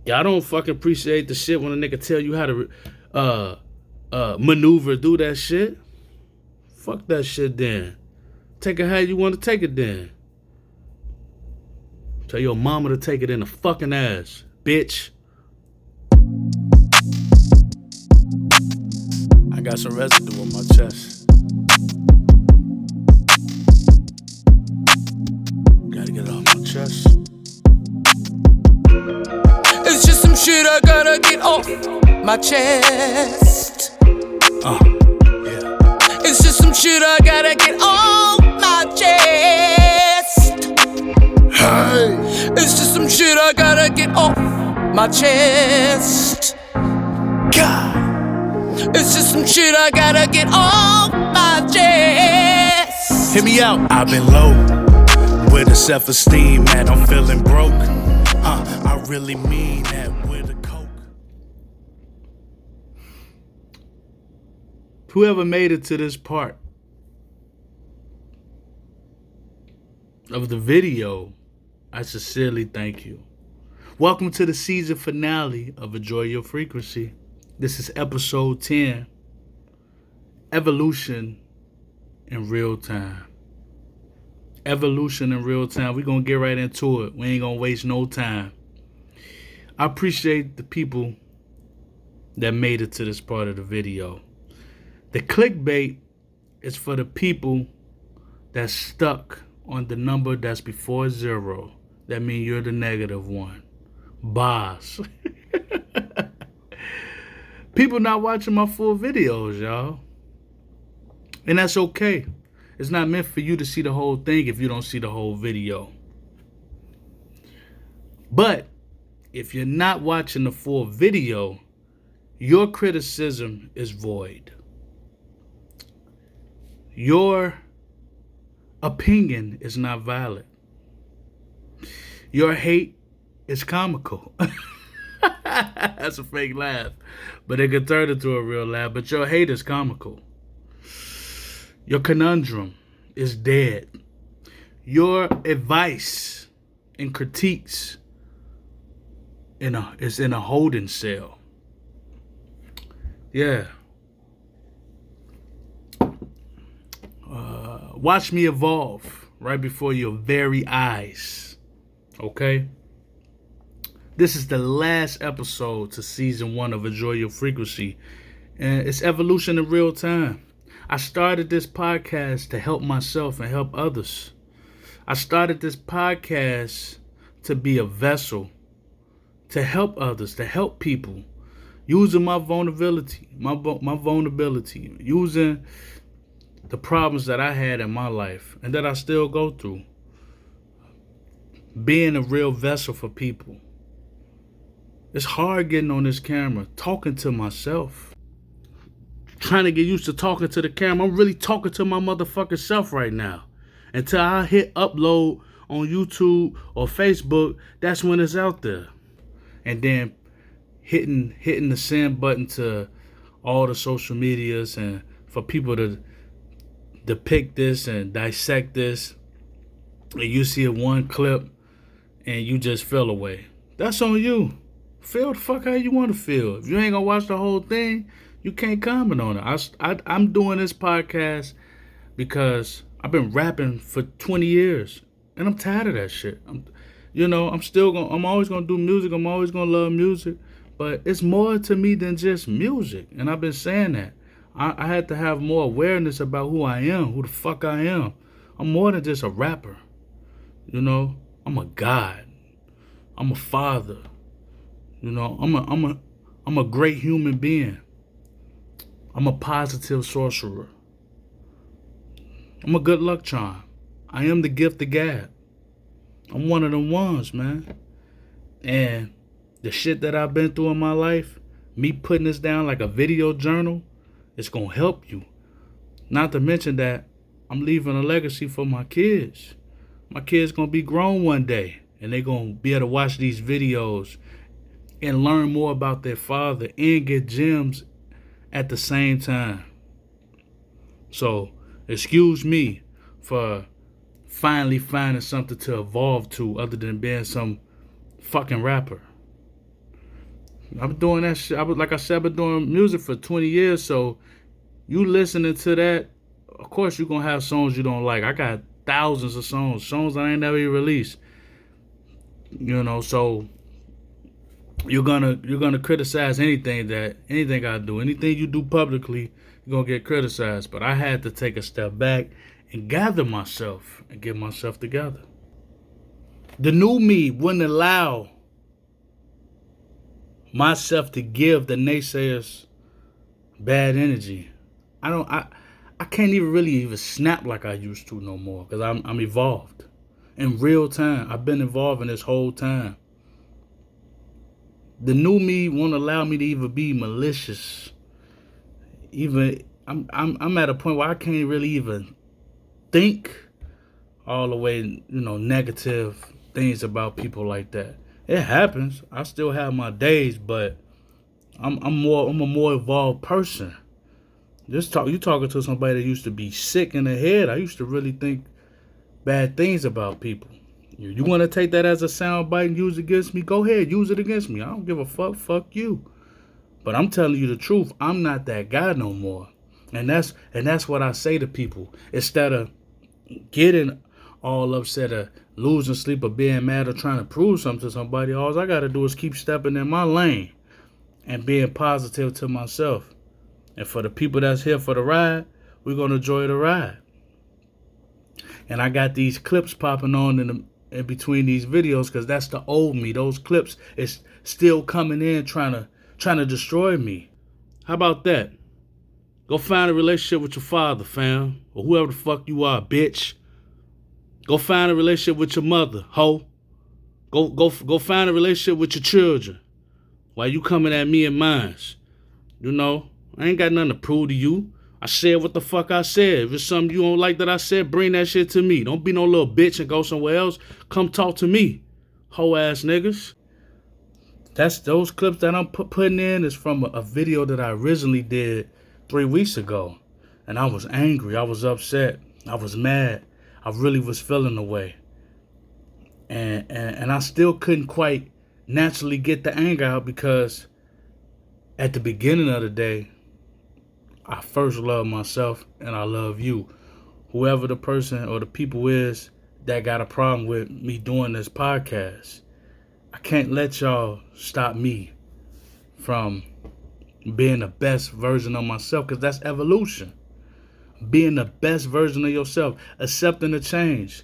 Y'all don't fucking appreciate the shit when a nigga tell you how to maneuver, do that shit. Fuck that shit then. Take it how you want to take it then. Tell your mama to take it in the fucking ass, bitch. I got some residue on my chest. Gotta get it off my chest. It's just some shit I gotta get off my chest. Yeah. It's just some shit I gotta get off my chest. Hey. It's just some shit I gotta get off my chest. God. It's just some shit I gotta get off my chest. Hit me out. I've been low with a self-esteem that I'm feeling broke. I really mean that with a coke. Whoever made it to this part of the video, I sincerely thank you. Welcome to the season finale of Enjoy Your Frequency. This is episode 10, Evolution in Real Time. Evolution in real time. We're going to get right into it. We ain't going to waste no time. I appreciate the people that made it to this part of the video. The clickbait is for the people that's stuck on the number that's before 0. That means you're the negative one. Boss. People not watching my full videos, y'all. And that's okay. It's not meant for you to see the whole thing if you don't see the whole video. But if you're not watching the full video, your criticism is void. Your opinion is not valid. Your hate is comical. That's a fake laugh. But it could turn into a real laugh. But your hate is comical. Your conundrum is dead. Your advice and critiques is in a holding cell. Yeah. Watch me evolve right before your very eyes. Okay? This is the last episode to season 1 of Enjoy Your Frequency. And it's evolution in real time. I started this podcast to help myself and help others. I started this podcast to be a vessel to help others, to help people, using my vulnerability, using the problems that I had in my life and that I still go through. Being a real vessel for people. It's hard getting on this camera, talking to myself. Trying to get used to talking to the camera. I'm really talking to my motherfucking self right now. Until I hit upload on YouTube or Facebook, that's when it's out there. And then hitting the send button to all the social medias and for people to depict this and dissect this. And you see one clip and you just feel away. That's on you. Feel the fuck how you want to feel. If you ain't gonna watch the whole thing, you can't comment on it. I'm doing this podcast because I've been rapping for 20 years and I'm tired of that shit. I'm always gonna do music. I'm always gonna love music, but it's more to me than just music. And I've been saying that. I had to have more awareness about who I am, who the fuck I am. I'm more than just a rapper. I'm a god. I'm a father. I'm a great human being. I'm a positive sorcerer. I'm a good luck charm. I am the gift of God. I'm one of them ones, man. And the shit that I've been through in my life, me putting this down like a video journal, it's going to help you. Not to mention that I'm leaving a legacy for my kids. My kids going to be grown one day, and they're going to be able to watch these videos and learn more about their father and get gems at the same time. So, excuse me for finally finding something to evolve to other than being some fucking rapper. I'm doing that shit. Like I said, I've been doing music for 20 years. So you listening to that, of course you're gonna have songs you don't like. I got thousands of songs I ain't never even released. So you're gonna criticize anything I do. Anything you do publicly, you're gonna get criticized. But I had to take a step back and gather myself and get myself together. The new me wouldn't allow myself to give the naysayers bad energy. I can't even really snap like I used to no more because I'm evolved in real time. I've been evolving this whole time. The new me won't allow me to even be malicious. Even I'm at a point where I can't really even think all the way, negative things about people like that. It happens. I still have my days, but I'm a more evolved person. You talking to somebody that used to be sick in the head. I used to really think bad things about people. You want to take that as a sound bite and use it against me? Go ahead, use it against me. I don't give a fuck. Fuck you. But I'm telling you the truth. I'm not that guy no more. And that's what I say to people. Instead of getting all upset or losing sleep or being mad or trying to prove something to somebody, all I got to do is keep stepping in my lane and being positive to myself. And for the people that's here for the ride, we're going to enjoy the ride. And I got these clips popping on in between these videos because that's the old me. Those clips is still coming in trying to destroy me. How about that? Go find a relationship with your father, fam. Or whoever the fuck you are, bitch. Go find a relationship with your mother, hoe. Go find a relationship with your children. While you coming at me and mine. I ain't got nothing to prove to you. I said what the fuck I said. If it's something you don't like that I said, bring that shit to me. Don't be no little bitch and go somewhere else. Come talk to me, hoe ass niggas. That's those clips that I'm putting in is from a video that I originally did 3 weeks ago. And I was angry. I was upset. I was mad. I really was feeling the way. And I still couldn't quite naturally get the anger out because at the beginning of the day, I first love myself and I love you. Whoever the person or the people is that got a problem with me doing this podcast, I can't let y'all stop me from being the best version of myself because that's evolution. Being the best version of yourself, accepting the change,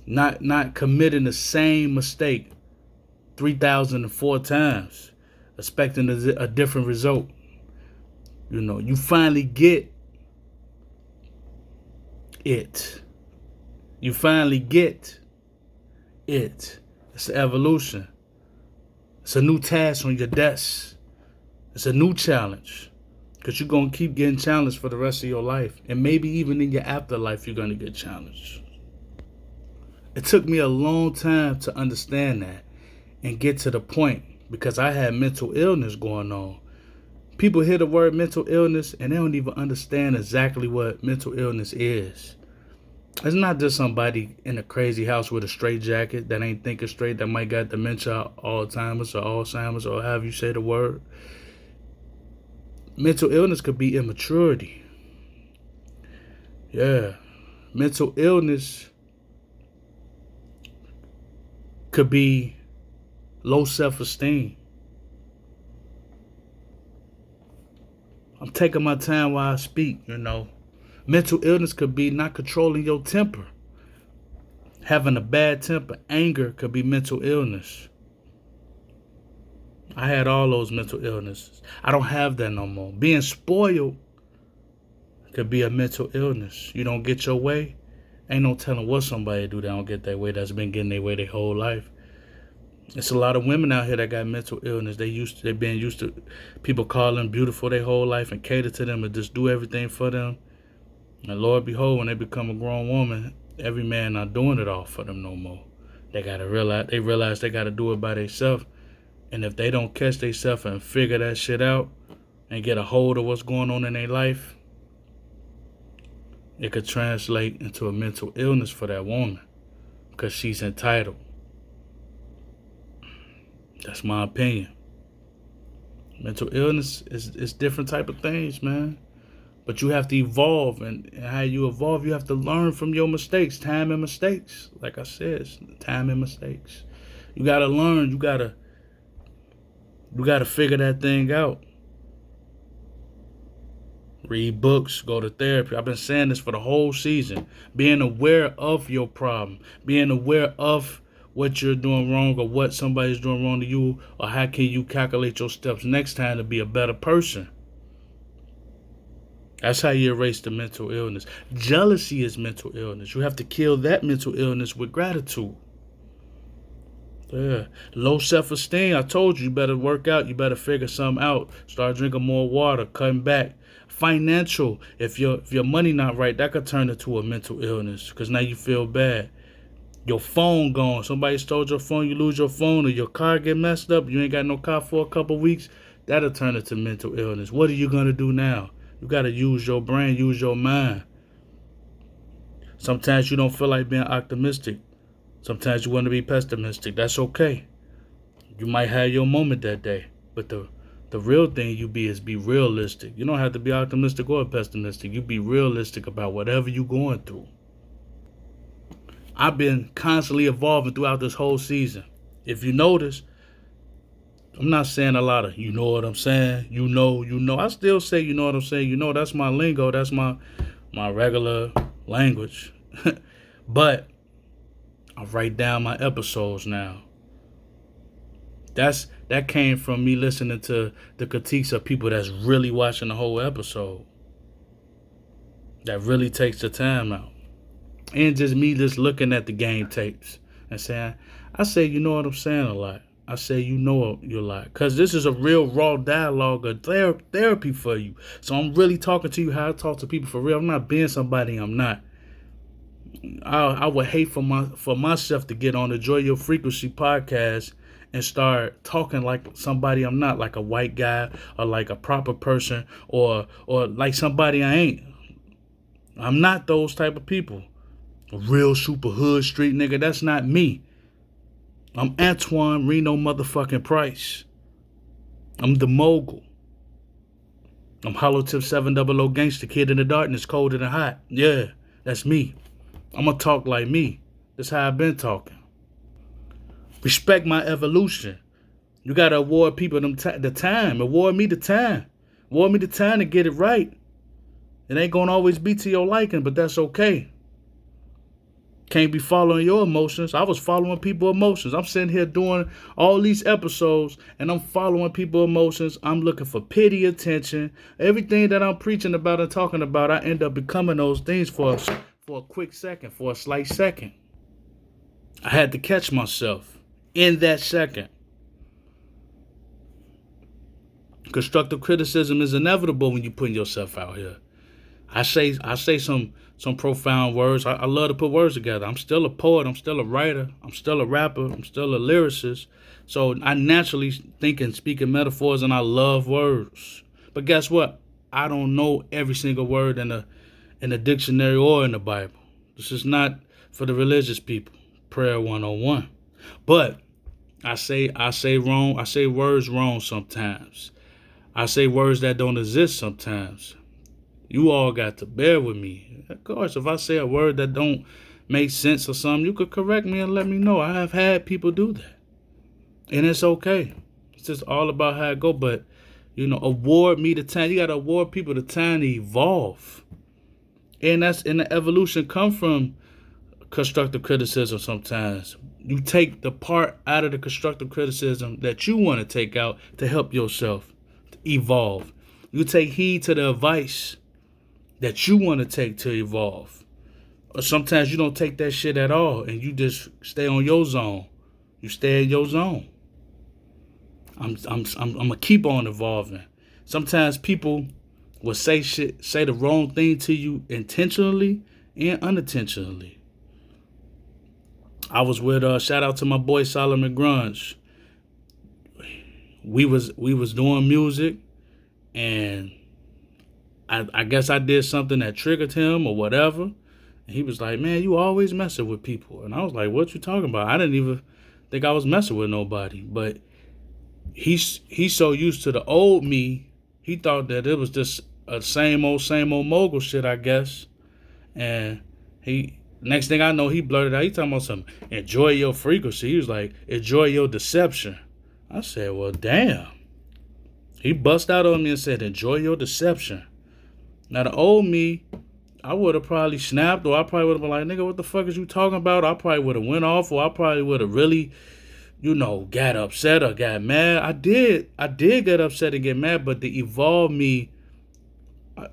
not committing the same mistake 3,004 times, expecting a different result. You finally get it. You finally get it. It's an evolution. It's a new task on your desk. It's a new challenge. Because you're going to keep getting challenged for the rest of your life. And maybe even in your afterlife, you're going to get challenged. It took me a long time to understand that and get to the point because I had mental illness going on. People hear the word mental illness and they don't even understand exactly what mental illness is. It's not just somebody in a crazy house with a straight jacket that ain't thinking straight, that might got dementia, Alzheimer's or Alzheimer's or however you say the word. Mental illness could be immaturity. Yeah. Mental illness could be low self-esteem. I'm taking my time while I speak, Mental illness could be not controlling your temper. Having a bad temper, anger could be mental illness. I had all those mental illnesses. I don't have that no more. Being spoiled could be a mental illness. You don't get your way. Ain't no telling what somebody do that don't get their way that's been getting their way their whole life. It's a lot of women out here that got mental illness. They've been used to people call them beautiful their whole life and cater to them and just do everything for them. And Lord behold, when they become a grown woman, every man not doing it all for them no more. They realize they gotta do it by themselves. And if they don't catch themselves and figure that shit out and get a hold of what's going on in their life, it could translate into a mental illness for that woman because she's entitled. That's my opinion. Mental illness is different type of things, man. But you have to evolve, and how you evolve, you have to learn from your mistakes, time and mistakes. Like I said, time and mistakes. You gotta learn. You gotta figure that thing out. Read books, go to therapy. I've been saying this for the whole season. Being aware of your problem, being aware of what you're doing wrong or what somebody's doing wrong to you, or how can you calculate your steps next time to be a better person. That's how you erase the mental illness. Jealousy is mental illness. You have to kill that mental illness with gratitude. Yeah. Low self-esteem. I told you better work out. You better figure something out. Start drinking more water, cutting back. Financial. If your money not right, that could turn into a mental illness because now you feel bad. Your phone gone. Somebody stole your phone. You lose your phone, or your car get messed up. You ain't got no car for a couple weeks. That'll turn into mental illness. What are you going to do now? You got to use your brain, use your mind. Sometimes you don't feel like being optimistic. Sometimes you want to be pessimistic. That's okay. You might have your moment that day. But the real thing is be realistic. You don't have to be optimistic or pessimistic. You be realistic about whatever you're going through. I've been constantly evolving throughout this whole season. If you notice, I'm not saying a lot of, you know what I'm saying? You know. I still say, you know what I'm saying? You know, that's my lingo. That's my regular language. But I write down my episodes now. That came from me listening to the critiques of people that's really watching the whole episode. That really takes the time out. And just me just looking at the game tapes and saying, I say, you know what I'm saying a lot. I say, you know you're lying. Because this is a real raw dialogue of therapy for you. So I'm really talking to you how I talk to people for real. I'm not being somebody I'm not. I would hate for myself to get on the Enjoy Your Frequency podcast and start talking like somebody I'm not, like a white guy or like a proper person or like somebody I ain't. I'm not those type of people. A real super hood street nigga, that's not me. I'm Antoine Reno motherfucking Price. I'm the mogul. I'm Hollow Tip 700 gangster kid in the darkness, cold and hot. Yeah, that's me. I'm gonna talk like me. That's how I've been talking. Respect my evolution. You gotta award people the time. Award me the time. Award me the time to get it right. It ain't gonna always be to your liking, but that's okay. Can't be following your emotions. I was following people's emotions. I'm sitting here doing all these episodes and I'm following people's emotions. I'm looking for pity, attention. Everything that I'm preaching about and talking about, I end up becoming those things for a quick second, for a slight second. I had to catch myself in that second. Constructive criticism is inevitable when you're putting yourself out here. I say some profound words. I love to put words together. I'm still a poet. I'm still a writer. I'm still a rapper. I'm still a lyricist. So I naturally think and speak in metaphors, and I love words. But guess what? I don't know every single word in the dictionary or in the Bible. This is not for the religious people. Prayer 101. But I say wrong. I say words wrong sometimes. I say words that don't exist sometimes. You all got to bear with me. Of course, if I say a word that don't make sense or something, you could correct me and let me know. I have had people do that. And it's okay. It's just all about how it go. But, award me the time. You got to award people the time to evolve. And the evolution come from constructive criticism sometimes. You take the part out of the constructive criticism that you want to take out to help yourself to evolve. You take heed to the advice that you want to take to evolve. Or sometimes you don't take that shit at all and you just stay on your zone. You stay in your zone. I'm gonna keep on evolving. Sometimes people will say the wrong thing to you intentionally and unintentionally. I was with shout out to my boy Solomon Grunge. We was doing music, and I guess I did something that triggered him or whatever. And he was like, man, you always messing with people. And I was like, what you talking about? I didn't even think I was messing with nobody. But He's so used to the old me, he thought that it was just a same old mogul shit, I guess. And he next thing I know, he blurted out, he talking about some enjoy your frequency. He was like, enjoy your deception. I said, well, damn. He bust out on me and said, enjoy your deception. Now the old me, I would have probably snapped, or I probably would have been like, nigga, what the fuck is you talking about? I probably would have went off, or I probably would have really, got upset or got mad. I did get upset and get mad, but the evolved me,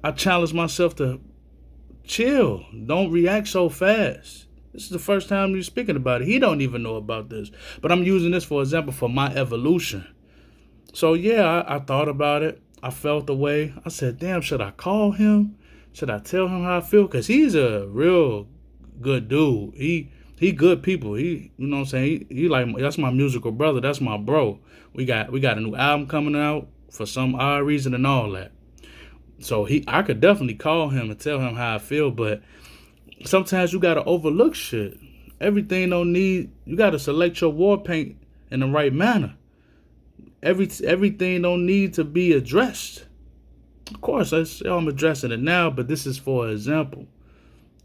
I challenged myself to chill. Don't react so fast. This is the first time you're speaking about it. He don't even know about this. But I'm using this for example for my evolution. So yeah, I thought about it. I felt the way. I said, damn, should I call him? Should I tell him how I feel? Because he's a real good dude. He good people. He, you know what I'm saying? He like, that's my musical brother. That's my bro. We got a new album coming out for some odd reason and all that. So I could definitely call him and tell him how I feel, but sometimes you gotta overlook shit. Everything don't need, you gotta select your war paint in the right manner. Everything don't need to be addressed. Of course, I'm addressing it now, but this is for example.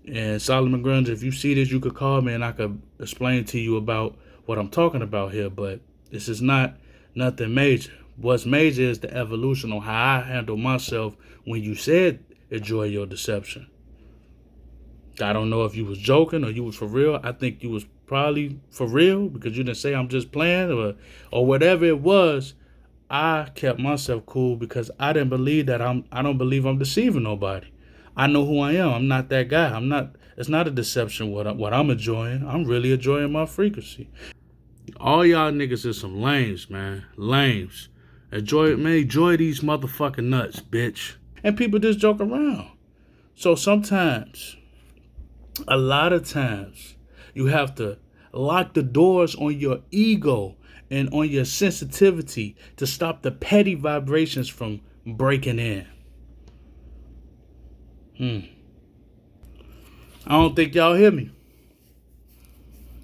And Solomon Grunge, if you see this, you could call me and I could explain to you about what I'm talking about here. But this is not nothing major. What's major is the evolution on how I handle myself when you said enjoy your deception. I don't know if you was joking or you was for real. I think you was probably for real because you didn't say I'm just playing or whatever it was. I kept myself cool because I didn't believe that I don't believe I'm deceiving nobody. I know who I am. I'm not that guy. It's not a deception what I'm enjoying. I'm really enjoying my frequency. All y'all niggas is some lames, man. Lames. Enjoy these motherfucking nuts, bitch. And people just joke around. So sometimes, a lot of times, you have to lock the doors on your ego and on your sensitivity to stop the petty vibrations from breaking in. I don't think y'all hear me.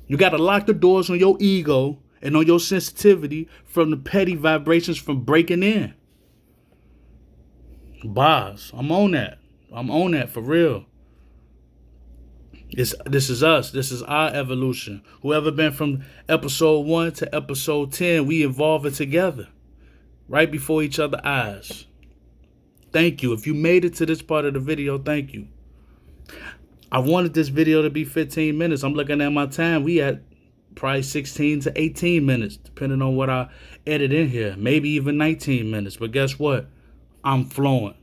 You got to lock the doors on your ego and on your sensitivity from the petty vibrations from breaking in. Boss, I'm on that. I'm on that for real. This is us. This is our evolution. Whoever been from episode 1 to episode 10, we evolving together. Right before each other's eyes. Thank you. If you made it to this part of the video, thank you. I wanted this video to be 15 minutes. I'm looking at my time. We at probably 16 to 18 minutes, depending on what I edit in here. Maybe even 19 minutes. But guess what? I'm flowing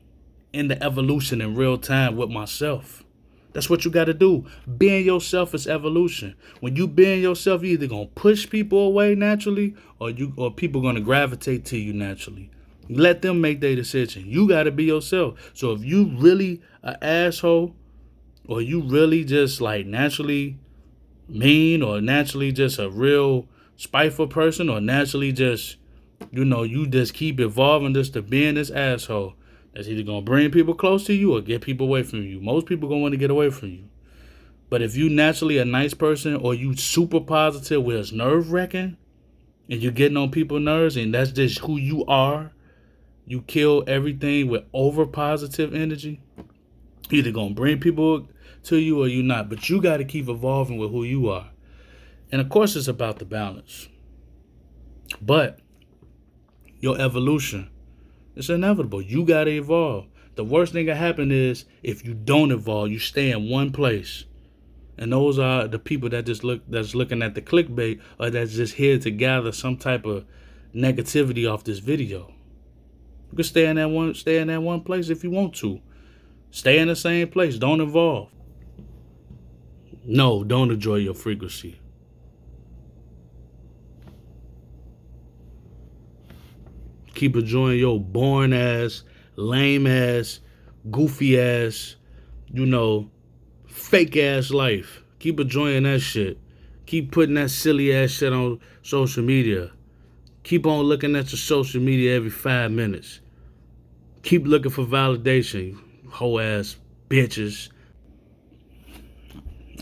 in the evolution in real time with myself. That's what you got to do. Being yourself is evolution. When you being yourself, you're either going to push people away naturally or people going to gravitate to you naturally. Let them make their decision. You got to be yourself. So if you really an asshole or you really just like naturally mean or naturally just a real spiteful person or naturally just, you just keep evolving just to being this asshole, that's either going to bring people close to you or get people away from you. Most people going to want to get away from you. But if you naturally a nice person or you super positive where it's nerve-wracking and you're getting on people's nerves and that's just who you are, you kill everything with over positive energy, you're either going to bring people to you or you're not. But you got to keep evolving with who you are. And of course it's about the balance. But your evolution, it's inevitable. You got to evolve. The worst thing that happen is if you don't evolve, you stay in one place. And those are the people that's looking at the clickbait or that's just here to gather some type of negativity off this video. You can stay in that one place if you want to. Stay in the same place. Don't evolve. No, don't enjoy your frequency. Keep enjoying your boring ass, lame ass, goofy ass, fake ass life. Keep enjoying that shit. Keep putting that silly ass shit on social media. Keep on looking at your social media every 5 minutes. Keep looking for validation, hoe ass bitches.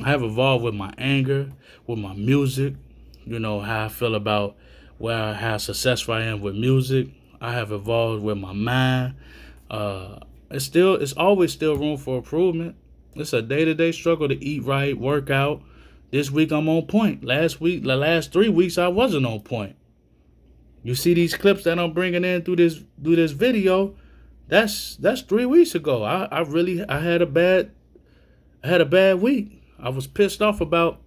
I have evolved with my anger, with my music, how I feel about how successful I am with music. I have evolved with my mind. It's always still room for improvement. It's a day-to-day struggle to eat right, work out. This week I'm on point. The last 3 weeks I wasn't on point. You see these clips that I'm bringing in through this video. That's 3 weeks ago. I had a bad week. I was pissed off about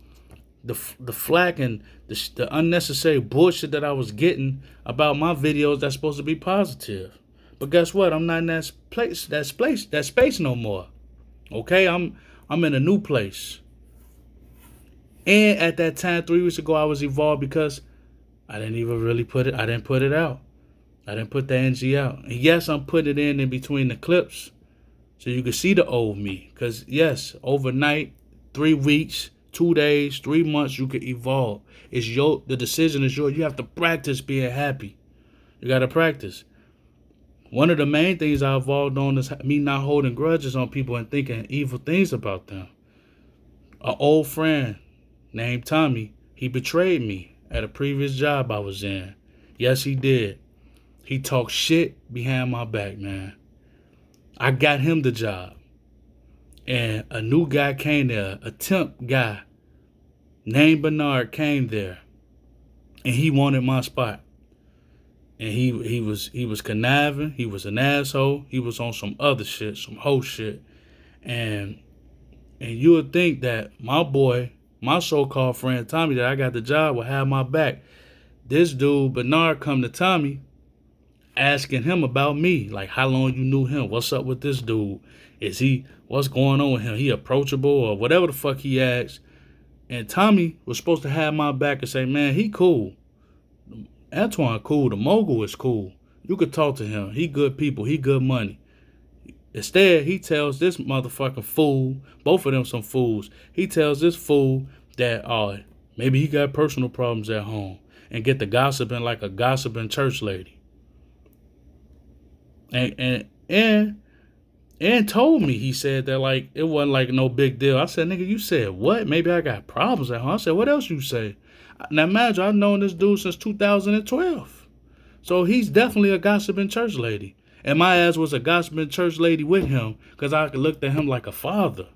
the flack and the unnecessary bullshit that I was getting about my videos that's supposed to be positive. But guess what? I'm not in that space no more. Okay, I'm in a new place. And at that time, 3 weeks ago, I was evolved because I didn't even really put it out. I didn't put the energy out. And yes, I'm putting it in between the clips so you can see the old me. Because yes, overnight, 3 weeks, 2 days, 3 months, you can evolve. The decision is yours. You have to practice being happy. You got to practice. One of the main things I evolved on is me not holding grudges on people and thinking evil things about them. An old friend named Tommy, he betrayed me at a previous job I was in. Yes, he did. He talked shit behind my back, man. I got him the job. And a new guy came there, a temp guy named Bernard came there. And he wanted my spot. And he was conniving. He was an asshole. He was on some other shit, some hoe shit. And you would think that my boy, my so-called friend Tommy that I got the job would have my back. This dude, Bernard, come to Tommy asking him about me. Like, how long you knew him? What's up with this dude? What's going on with him? He approachable or whatever the fuck he asked. And Tommy was supposed to have my back and say, man, he cool. Antoine cool. The mogul is cool. You could talk to him. He good people. He good money. Instead, he tells this motherfucking fool, both of them some fools, he tells this fool that maybe he got personal problems at home and get the gossiping like a gossiping church lady. And told me, he said that like it wasn't like no big deal. I said, nigga, you said what? Maybe I got problems at home. I said, what else you say? Now imagine, I've known this dude since 2012. So he's definitely a gossiping church lady. And my ass was a gossiping church lady with him because I looked at him like a father.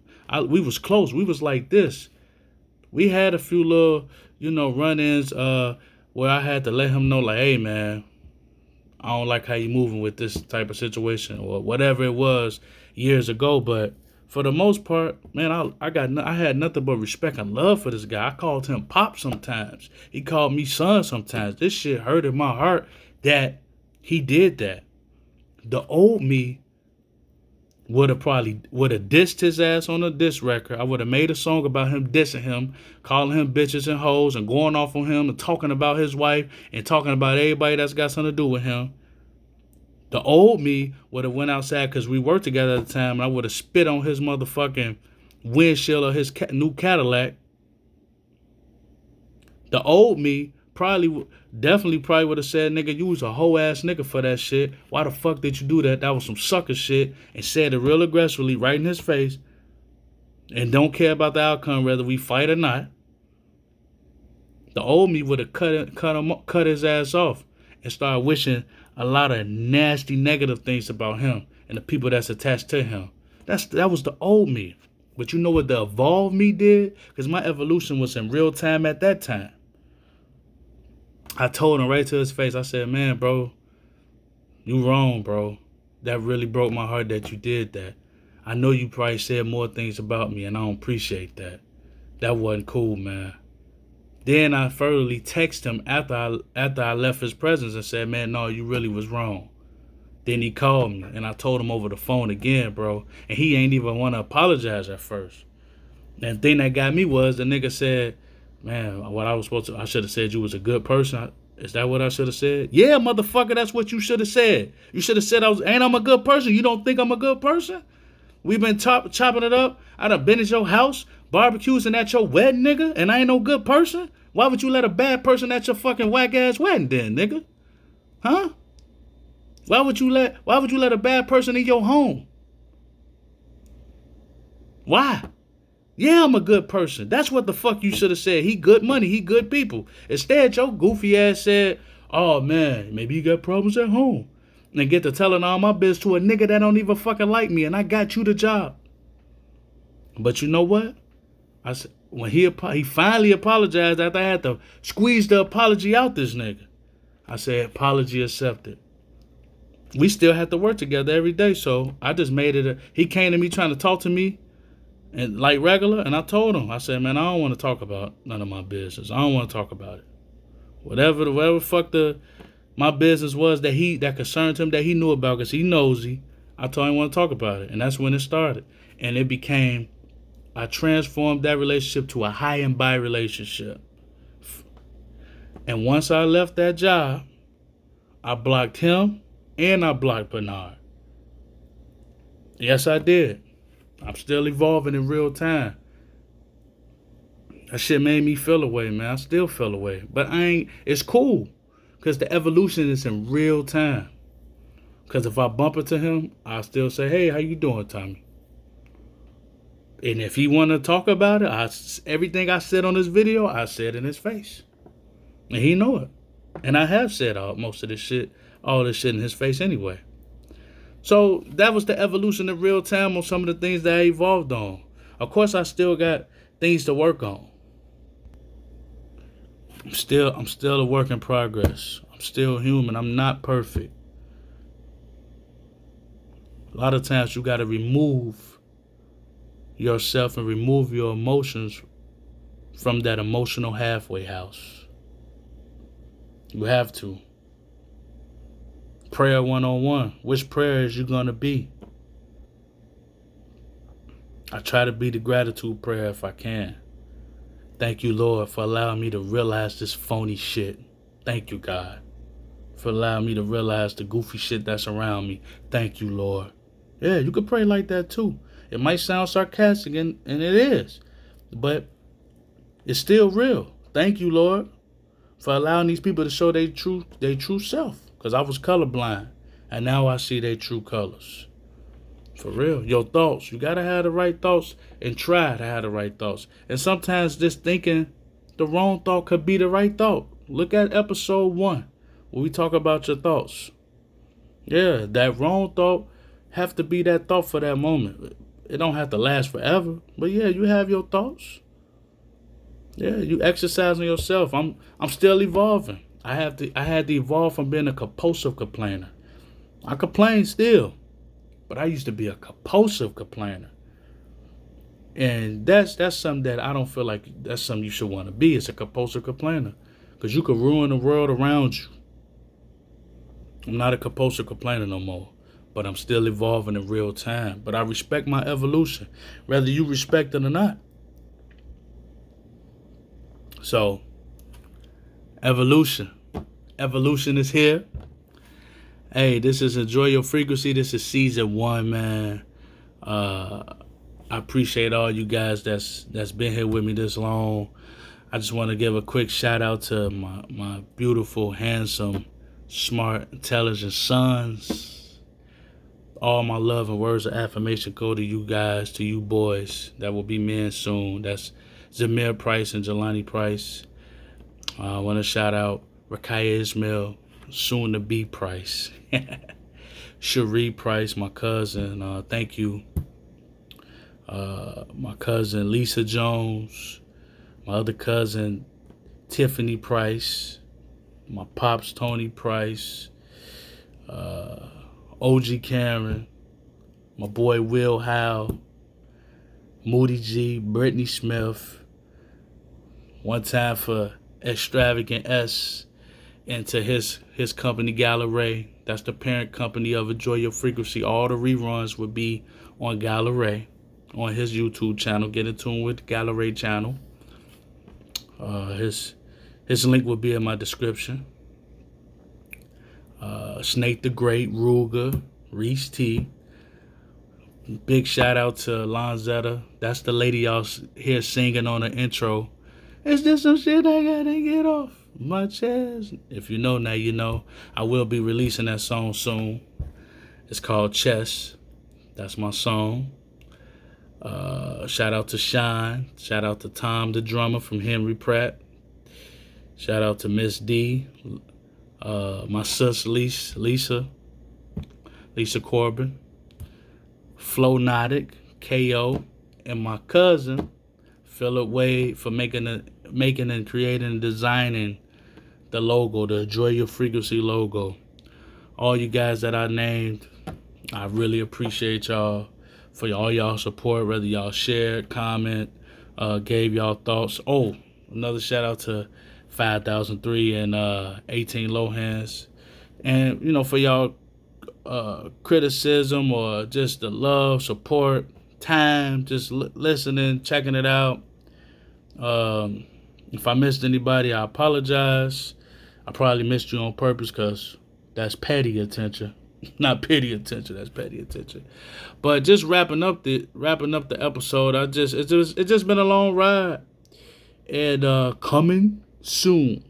We was close. We was like this. We had a few little, run-ins where I had to let him know, like, hey, man, I don't like how you moving with this type of situation or whatever it was years ago. But for the most part, man, I had nothing but respect and love for this guy. I called him Pop sometimes. He called me son sometimes. This shit hurt in my heart that he did that. The old me would have dissed his ass on a diss record. I would have made a song about him dissing him, calling him bitches and hoes and going off on him and talking about his wife and talking about everybody that's got something to do with him. The old me would have went outside because we worked together at the time, and I would have spit on his motherfucking windshield of his new Cadillac. The old me definitely would have said, nigga, you was a hoe ass nigga for that shit. Why the fuck did you do that? That was some sucker shit. And said it real aggressively right in his face. And don't care about the outcome, whether we fight or not. The old me would have cut his ass off and started wishing a lot of nasty negative things about him and the people that's attached to him. That was the old me. But you know what the evolved me did? Because my evolution was in real time at that time. I told him right to his face, I said, man, bro, you wrong, bro. That really broke my heart that you did that. I know you probably said more things about me, and I don't appreciate that. That wasn't cool, man. Then I furtherly texted him after I left his presence and said, man, no, you really was wrong. Then he called me, and I told him over the phone again, bro. And he ain't even want to apologize at first. And the thing that got me was the nigga said, man, I should have said you was a good person. Is that what I should have said? Yeah, motherfucker, that's what you should have said. You should have said I'm a good person. You don't think I'm a good person? We've been chopping it up. I done been at your house, barbecues and at your wedding, nigga, and I ain't no good person? Why would you let a bad person at your fucking whack-ass wedding then, nigga? Huh? Why would you let a bad person in your home? Why? Yeah, I'm a good person. That's what the fuck you should have said. He good money. He good people. Instead, your goofy ass said, oh, man, maybe you got problems at home. And get to telling all my biz to a nigga that don't even fucking like me, and I got you the job. But you know what? I said, when he finally apologized after I had to squeeze the apology out this nigga, I said, apology accepted. We still had to work together every day, so I just made it he came to me trying to talk to me and like regular, and I told him, I said, man, I don't want to talk about none of my business. I don't want to talk about it. Whatever fuck my business was that concerned him, that he knew about, because he nosy, I told him I want to talk about it. And that's when it started. And it became, I transformed that relationship to a high and by relationship. And once I left that job, I blocked him and I blocked Bernard. Yes, I did. I'm still evolving in real time. That shit made me feel away, man. I still feel away. But it's cool. Because the evolution is in real time. Because if I bump into him, I'll still say, hey, how you doing, Tommy? And if he want to talk about it, everything I said on this video, I said in his face. And he know it. And I have said all this shit in his face anyway. So that was the evolution in real time on some of the things that I evolved on. Of course, I still got things to work on. I'm still a work in progress. I'm still human. I'm not perfect. A lot of times you got to remove yourself and remove your emotions from that emotional halfway house. You have to. Prayer 101. Which prayer is you going to be? I try to be the gratitude prayer if I can. Thank you, Lord, for allowing me to realize this phony shit. Thank you, God, for allowing me to realize the goofy shit that's around me. Thank you, Lord. Yeah, you could pray like that too. It might sound sarcastic, and it is, but it's still real. Thank you, Lord, for allowing these people to show their true self. Because I was colorblind, and now I see their true colors. For real. Your thoughts. You got to have the right thoughts and try to have the right thoughts. And sometimes just thinking the wrong thought could be the right thought. Look at episode 1 where we talk about your thoughts. Yeah, that wrong thought have to be that thought for that moment. It don't have to last forever. But yeah, you have your thoughts. Yeah, you exercise on yourself. I'm still evolving. I had to evolve from being a compulsive complainer. I complain still. But I used to be a compulsive complainer. And that's something that I don't feel like that's something you should want to be. It's a compulsive complainer. Because you could ruin the world around you. I'm not a compulsive complainer no more. But I'm still evolving in real time. But I respect my evolution. Whether you respect it or not. So, evolution. Evolution is here. Hey, this is Enjoy Your Frequency. This is season 1, man. I appreciate all you guys that's been here with me this long. I just want to give a quick shout out to my beautiful, handsome, smart, intelligent sons. All my love and words of affirmation go to you guys, to you boys that will be men soon. That's Zamir Price and Jelani Price. I want to shout out Rakaya Ismail, soon to be Price. Cherie Price, my cousin. Thank you. My cousin Lisa Jones. My other cousin Tiffany Price. My pops Tony Price. OG Cameron. My boy Will Howe. Moody G. Brittany Smith. One time for Extravagant S. Into his company Gallery. That's the parent company of Enjoy Your Frequency. All the reruns would be on Gallery, on his YouTube channel. Get in tune with the Gallery channel. His link will be in my description. Snake the Great, Ruger, Reese T. Big shout out to Lonzetta. That's the lady y'all hear singing on the intro. Is this some shit I gotta get off my chest? If you know now, you know. I will be releasing that song soon. It's called Chess. That's my song. Shout out to Shine. Shout out to Tom, the drummer from Henry Pratt. Shout out to Miss D. My sis Lisa Corbin. Flownotic, KO, and my cousin Philip Wade for making and creating and designing the logo, the Enjoy Your Frequency logo. All you guys that I named, I really appreciate y'all for all y'all support, whether y'all shared, comment, gave y'all thoughts. Oh, another shout out to 5003 and 18 Low Hands. And, you know, for y'all criticism or just the love, support, time, just listening, checking it out. If I missed anybody, I apologize. I probably missed you on purpose because that's petty attention. Not pity attention, that's petty attention. But just wrapping up the episode, it's just been a long ride. And coming soon,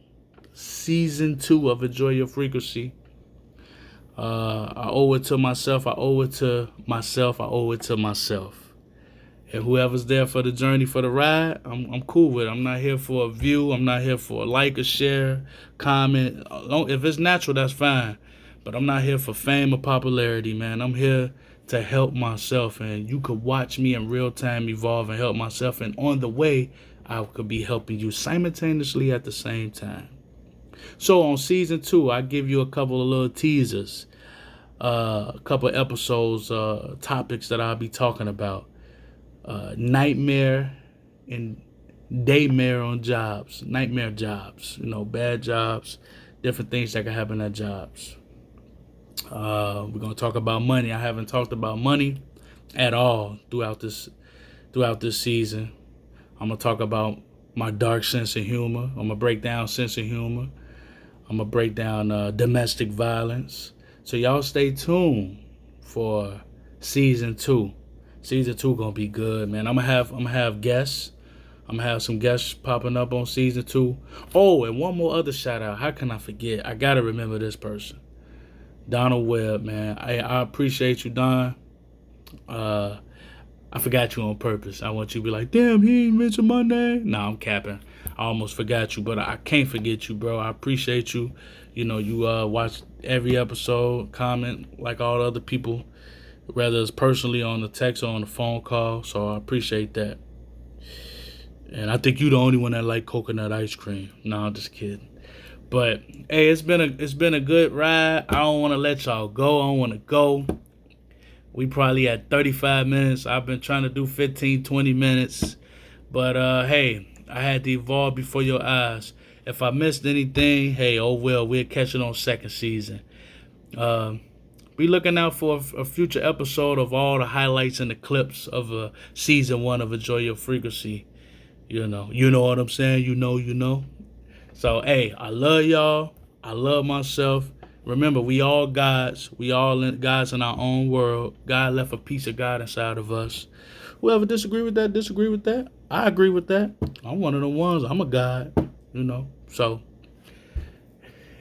season 2 of Enjoy Your Frequency. I owe it to myself. I owe it to myself. And whoever's there for the journey, for the ride, I'm cool with it. I'm not here for a view. I'm not here for a like, a share, comment. If it's natural, that's fine. But I'm not here for fame or popularity, man. I'm here to help myself. And you could watch me in real time evolve and help myself. And on the way, I could be helping you simultaneously at the same time. So on season 2, I give you a couple of little teasers, a couple of episodes, topics that I'll be talking about. Nightmare and daymare on jobs, nightmare jobs, bad jobs, different things that can happen at jobs. We're going to talk about money. I haven't talked about money at all throughout this season. I'm going to talk about my dark sense of humor. I'm going to break down sense of humor. I'm going to break down domestic violence. So y'all stay tuned for season 2. Season 2 gonna be good, man. I'm gonna have guests. I'm gonna have some guests popping up on season 2. Oh, and one more other shout out. How can I forget? I gotta remember this person. Donald Webb, man. I appreciate you, Don. I forgot you on purpose. I want you to be like, damn, he ain't mentioned my name. Nah, I'm capping. I almost forgot you, but I can't forget you, bro. I appreciate you. You watch every episode, comment like all the other people, whether it's personally on the text or on the phone call. So I appreciate that. And I think you're the only one that like coconut ice cream. No, I'm just kidding. But hey, it's been a good ride. I don't want to let y'all go. I don't want to go. We probably at 35 minutes. I've been trying to do 15, 20 minutes. But hey, I had to evolve before your eyes. If I missed anything, hey, oh well, we'll catch it on second season. Be looking out for a future episode of all the highlights and the clips of season 1 of Enjoy Your Frequency. You know what I'm saying? You know. So, hey, I love y'all. I love myself. Remember, we all gods. We all gods in our own world. God left a piece of God inside of us. Whoever disagree with that. I agree with that. I'm one of the ones. I'm a god, So,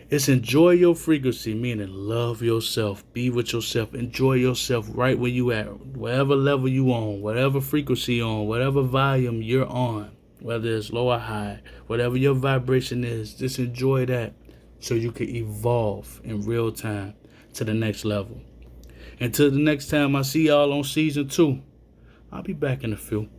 it's enjoy your frequency, meaning love yourself, be with yourself, enjoy yourself right where you at, whatever level you on, whatever frequency on, whatever volume you're on, whether it's low or high, whatever your vibration is, just enjoy that so you can evolve in real time to the next level. Until the next time I see y'all on season 2, I'll be back in a few.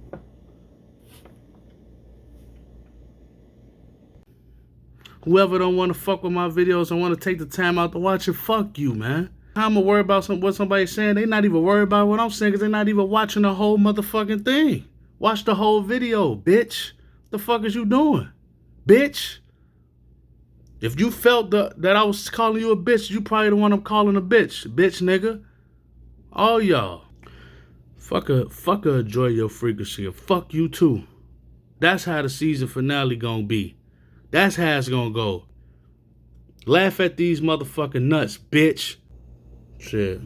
Whoever don't want to fuck with my videos and want to take the time out to watch it, fuck you, man. I'm going to worry about what somebody's saying. They not even worried about what I'm saying because they're not even watching the whole motherfucking thing. Watch the whole video, bitch. What the fuck is you doing? Bitch. If you felt that I was calling you a bitch, you probably the one I'm calling a bitch. Bitch, nigga. All y'all. Fuck Enjoy Your Frequency. Fuck you, too. That's how the season finale gonna be. That's how it's gonna go. Laugh at these motherfucking nuts, bitch. Shit.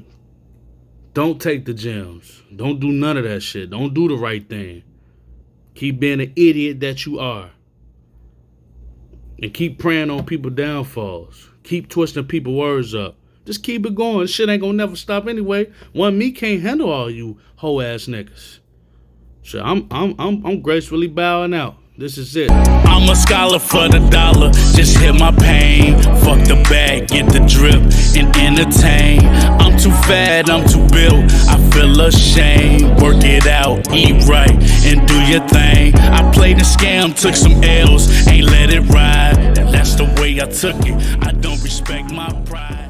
Don't take the gems. Don't do none of that shit. Don't do the right thing. Keep being an idiot that you are. And keep praying on people's downfalls. Keep twisting people's words up. Just keep it going. This shit ain't gonna never stop anyway. One me can't handle all you hoe ass niggas. So I'm gracefully bowing out. This is it. I'm a scholar for the dollar, just hit my pain. Fuck the bag, get the drip and entertain. I'm too fat, I'm too built, I feel ashamed. Work it out, eat right, and do your thing. I played the scam, took some L's, ain't let it ride. That's the way I took it, I don't respect my pride.